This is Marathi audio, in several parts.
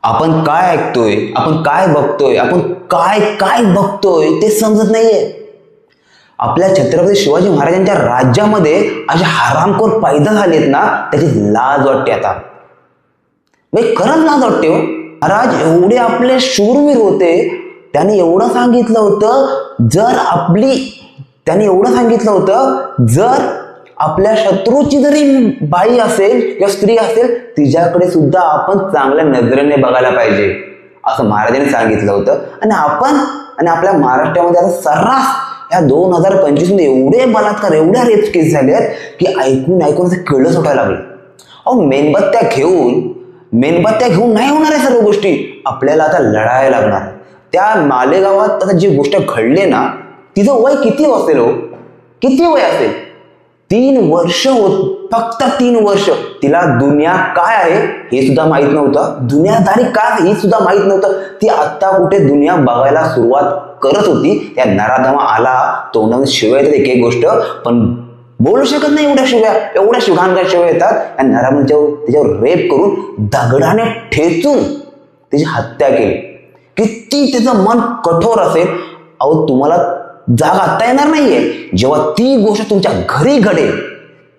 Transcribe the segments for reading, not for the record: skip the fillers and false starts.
आपण काय ऐकतोय, आपण काय बघतोय, आपण काय काय बघतोय ते समजत नाहीये. आपल्या छत्रपती शिवाजी महाराजांच्या राज्यामध्ये असे हरामखोर पैदा झालेत ना, त्याची लाज वाटते आता. खरंच लाज वाटते हो. महाराज एवढे आपले शूरवीर होते, त्यांनी एवढं सांगितलं होतं, जर आपल्या शत्रूची जरी बाई असेल किंवा स्त्री असेल, तिच्याकडे सुद्धा आपण चांगल्या नजरेने बघायला पाहिजे, असं महाराजांनी सांगितलं होतं. आणि आपल्या महाराष्ट्रामध्ये आता सर्रास या 2025 मध्ये एवढे बलात्कार, एवढ्या रेप केस झाले आहेत की ऐकून असं कळलं सुटायला लागलं. अहो, मेणबत्त्या घेऊन नाही होणार आहे सर्व गोष्टी. आपल्याला आता लढायला लागणार. त्या मालेगावात आता जी गोष्ट घडली ना, तिचं वय किती असेल हो? किती वय असेल? 3 वर्ष फक्त 3 वर्ष. तिला दुनिया काय आहे हे सुद्धा माहित नव्हतं, दुनियादारी काय हे सुद्धा माहित नव्हतं. ती आत्ता कुठे दुनिया बघायला सुरुवात करत होती. त्या नराधमा आला, तोंडाने शिव्या येतात एक गोष्ट, पण बोलू शकत नाही एवढ्या शिवघाणघाण शिव्या येतात. त्या तिच्यावर रेप करून दगडाने ठेचून त्याची हत्या केली. किती त्याचं मन कठोर असेल. अहो, तुम्हाला जाग आता येणार नाहीये. जेव्हा ती गोष्ट तुमच्या घरी घडेल,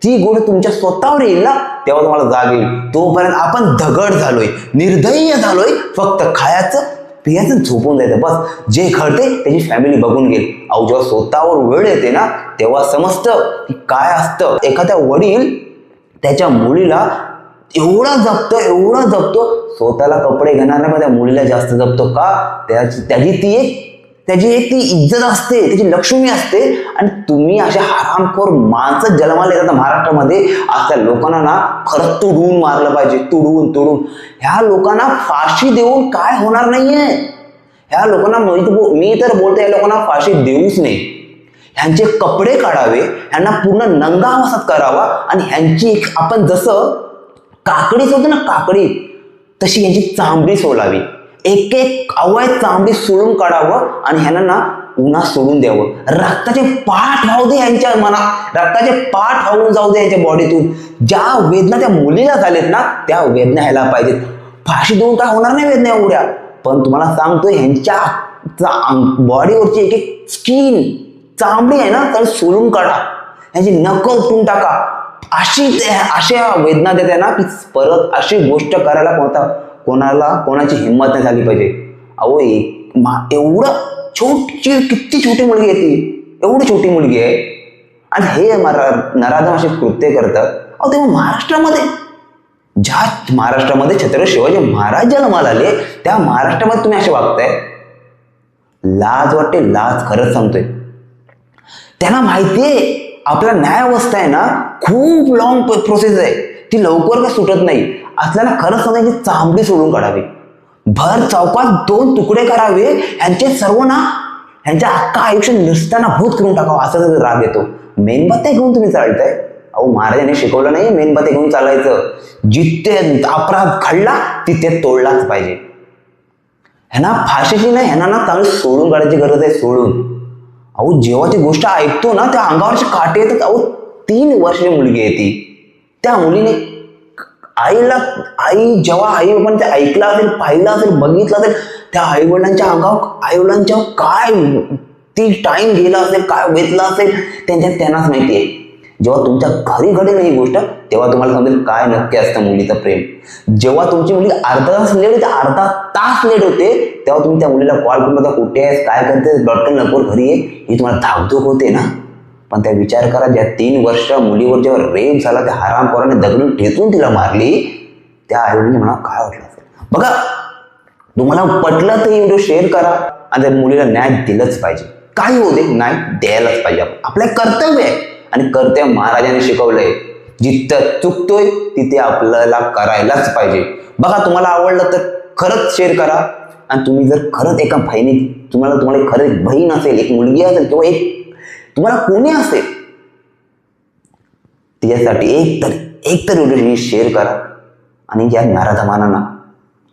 ती गोष्ट तुमच्या स्वतःवर येईल ना, तेव्हा तुम्हाला जाग येईल. तोपर्यंत आपण दगड झालोय, निर्दय्य झालोय. फक्त खायचं, पियाचं, झोपून जायचं, बस. जे घडते त्याची फॅमिली बघून गेली. अहो, जेव्हा स्वतःवर वेळ येते ना, तेव्हा समजतं की काय असतं. एखाद्या वडील त्याच्या मुलीला एवढं जपतो, स्वतःला कपडे घेणार नाही, पण त्या मुलीला जास्त जपतो. का? त्याची एक ती इज्जत असते, त्याची लक्ष्मी असते. आणि तुम्ही अशा हरामखोर माणसं जन्माला येतात महाराष्ट्रामध्ये. अशा लोकांना ना खरंच तुडवून मारलं पाहिजे, तुडवून. ह्या लोकांना फाशी देऊन काय होणार नाहीये. ह्या लोकांना मी तर बोलतो, या लोकांना फाशी देऊच नाही. ह्यांचे कपडे काढावे, ह्यांना पूर्ण नंगा अवस्थेत करावा, आणि ह्यांची आपण जसं काकडी सोडतो ना, काकडी, तशी यांची चांबडी सोलावी. एक अवैध चांबडी सोडून काढावं आणि ह्यांना ना उन्हात सोडून द्यावं. रक्ताचे पाठ वाहू दे यांच्या मनात, रक्ताचे पाठ वाहून जाऊ दे यांच्या बॉडीतून. ज्या वेदना त्या मुलीला झालेत ना, त्या वेदना ह्याला पाहिजेत. फाशी देऊन काय होणार नाही वेदना एवढ्या. पण तुम्हाला सांगतोय, ह्यांच्या बॉडीवरची एक स्किन, चांबडी आहे ना, तर सोलून काढा. ह्यांची नख उपटून टाका. अशा वेदना देते ना की परत अशी गोष्ट करायला कोणाची हिंमत नाही झाली पाहिजे. अहो, एवढं किती छोटी मुलगी आहे ती, एवढी छोटी मुलगी आहे, आणि हे नराधम असे कृत्य करतात. अहो, तेव्हा महाराष्ट्रामध्ये छत्रपती शिवाजी महाराज जन्माला आले, त्या महाराष्ट्रामध्ये तुम्ही असे वागताय. लाज वाटते, लाज. खरंच सांगतोय. त्यांना माहितीये आपला न्यायावस्था आहे ना, खूप लॉंग प्रोसेस आहे, ती लवकर का सुटत नाही. असल्याला खरंच सांगायची, चांबडी सोडून काढावी, भर चौकात 2 तुकडे करावे, ह्यांचे सर्व ना, ह्यांच्या अख्खा आयुष्य नसताना भूत करून टाकावं, असा राग येतो. मेणबत्त्या घेऊन तुम्ही चालताय. अहो, महाराजांनी शिकवलं नाही मेणबत्त्या घेऊन चालायचं. जिथे अपराध घडला तिथे तोडलाच पाहिजे. ह्यांना फाशीची नाही, ह्यांना ना चांगली सोडून काढायची गरज आहे, सोडून. अहो, जेव्हा ती गोष्ट ऐकतो ना, त्या अंगावरचे काटे येतात. अहो, 3 वर्षाची मुलगी आहे ती. त्या मुलीने जेव्हा आई बाबांनी ते ऐकलं असेल, पाहिलं असेल, बघितलं असेल, त्या आईवडिलांच्या काय ती टाइम गेला असेल, काय वेचला असेल, त्यांनाच माहिती आहे. जेव्हा तुमच्या घरी घडेल ही गोष्ट, तेव्हा तुम्हाला समजेल काय नक्की असतं मुलीचं प्रेम. जेव्हा तुमची मुलगी अर्धा तास लेट होते, तेव्हा तुम्ही त्या मुलीला कॉल करून कुठे आहेस, काय करते, डॉक्टर लवकर घरी आहे, ही तुम्हाला धाकधूक होते ना. पण त्या विचार करा, ज्या 3 वर्ष मुलीवर जेव्हा रेप झाला, त्या हरामखोराने दगडून ठेचून तिला मारली, त्या आईवडिलांनी म्हणा काय वाटलं असेल. बघा, तुम्हाला पटलं तर ही व्हिडिओ शेअर करा, आणि त्या मुलीला न्याय दिलंच पाहिजे. काही होते, न्याय द्यायलाच पाहिजे. आपलं कर्तव्य आहे, आणि कर्तव्य महाराजांनी शिकवलंय. जिथं चुकतोय तिथे आपल्याला करायलाच पाहिजे. बघा, तुम्हाला आवडलं तर खरंच शेअर करा. आणि तुम्ही जर खरंच एका तुम्हाला खरं एक बहीण असेल, एक मुलगी असेल, किंवा तुम्हाला कोणी असेल, तिच्यासाठी एक तर व्हिडिओ शेअर करा. आणि या नराधमांना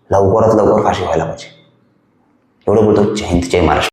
लवकरात लवकर फाशी व्हायला पाहिजे. एवढं बोलतो. जय हिंद, जय महाराष्ट्र.